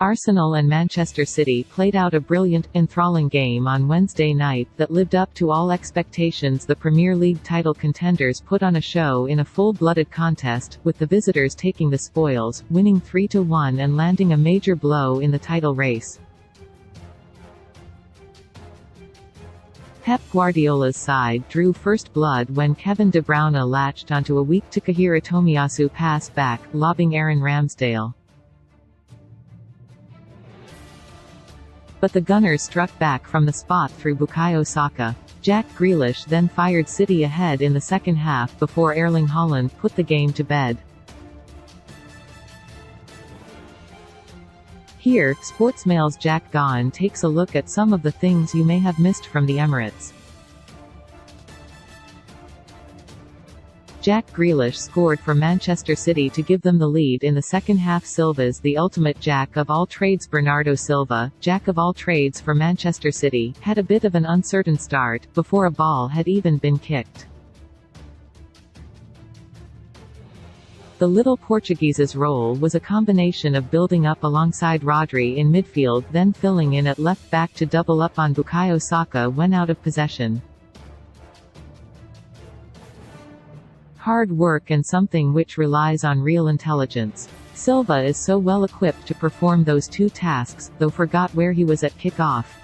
Arsenal and Manchester City played out a brilliant, enthralling game on Wednesday night that lived up to all expectations. The Premier League title contenders put on a show in a full-blooded contest, with the visitors taking the spoils, winning 3-1 and landing a major blow in the title race. Pep Guardiola's side drew first blood when Kevin De Bruyne latched onto a weak Takahiro Tomiyasu pass back, lobbing Aaron Ramsdale. But the Gunners struck back from the spot through Bukayo Saka. Jack Grealish then fired City ahead in the second half before Erling Haaland put the game to bed. Here, Sportsmail's Jack Gaughan takes a look at some of the things you may have missed from the Emirates. Jack Grealish scored for Manchester City to give them the lead in the second half. Silva's the ultimate jack of all trades. Bernardo Silva, jack of all trades for Manchester City, had a bit of an uncertain start, before a ball had even been kicked. The little Portuguese's role was a combination of building up alongside Rodri in midfield, then filling in at left back to double up on Bukayo Saka when out of possession. Hard work and something which relies on real intelligence. Silva is so well equipped to perform those two tasks, though forgot where he was at kick-off.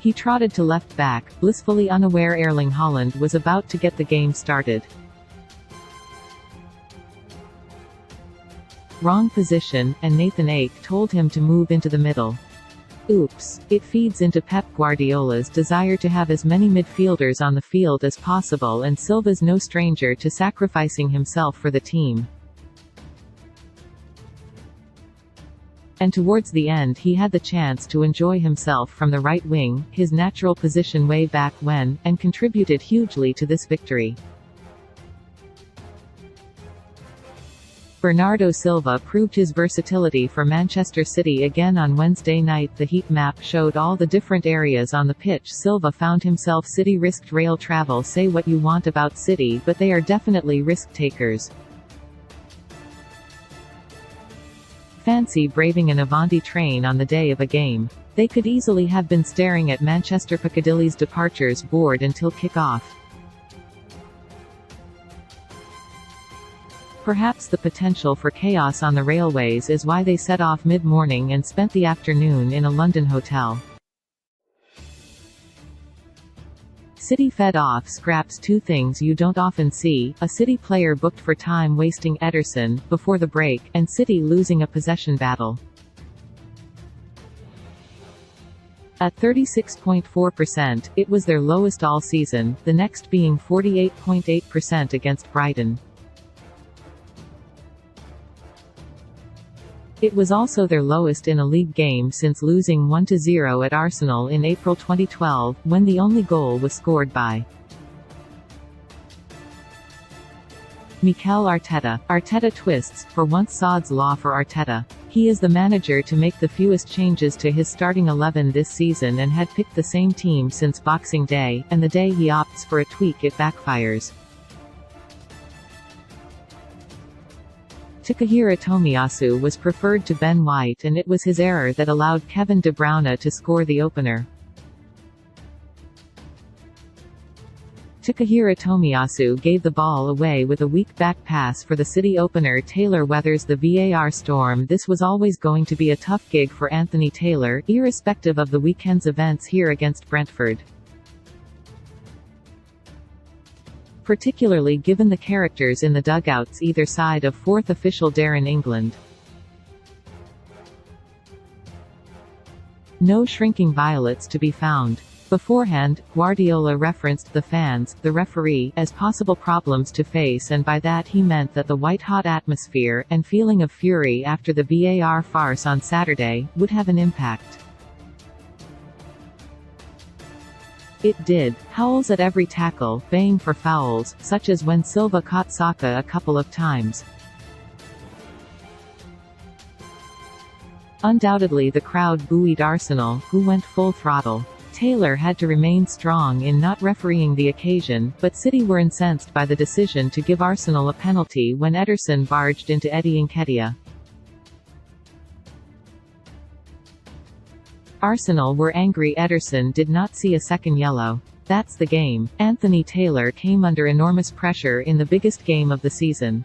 He trotted to left back, blissfully unaware Erling Haaland was about to get the game started. Wrong position, and Nathan Ake told him to move into the middle. Oops. It feeds into Pep Guardiola's desire to have as many midfielders on the field as possible, and Silva's no stranger to sacrificing himself for the team. And towards the end he had the chance to enjoy himself from the right wing, his natural position way back when, and contributed hugely to this victory. Bernardo Silva proved his versatility for Manchester City again on Wednesday night. The heat map showed all the different areas on the pitch Silva found himself. City risked rail travel. Say what you want about City, but they are definitely risk takers. Fancy braving an Avanti train on the day of a game. They could easily have been staring at Manchester Piccadilly's departures board until kick-off. Perhaps the potential for chaos on the railways is why they set off mid-morning and spent the afternoon in a London hotel. City fed off scraps. Two things you don't often see: a City player booked for time wasting Ederson before the break, and City losing a possession battle. At 36.4%, it was their lowest all season, the next being 48.8% against Brighton. It was also their lowest in a league game since losing 1-0 at Arsenal in April 2012, when the only goal was scored by Mikel Arteta. Arteta twists, for once Sod's law for Arteta. He is the manager to make the fewest changes to his starting 11 this season and had picked the same team since Boxing Day, and the day he opts for a tweak it backfires. Takahiro Tomiyasu was preferred to Ben White, and it was his error that allowed Kevin De Bruyne to score the opener. Takahiro Tomiyasu gave the ball away with a weak back pass for the City opener. Taylor weathers the VAR storm. This was always going to be a tough gig for Anthony Taylor, irrespective of the weekend's events here against Brentford. Particularly given the characters in the dugouts either side of fourth official Darren England. No shrinking violets to be found. Beforehand, Guardiola referenced the fans, the referee, as possible problems to face, and by that he meant that the white-hot atmosphere, and feeling of fury after the VAR farce on Saturday, would have an impact. It did. Howls at every tackle, baying for fouls, such as when Silva caught Saka a couple of times. Undoubtedly the crowd buoyed Arsenal, who went full throttle. Taylor had to remain strong in not refereeing the occasion, but City were incensed by the decision to give Arsenal a penalty when Ederson barged into Eddie Nketiah. Arsenal were angry Ederson did not see a second yellow. That's the game. Anthony Taylor came under enormous pressure in the biggest game of the season.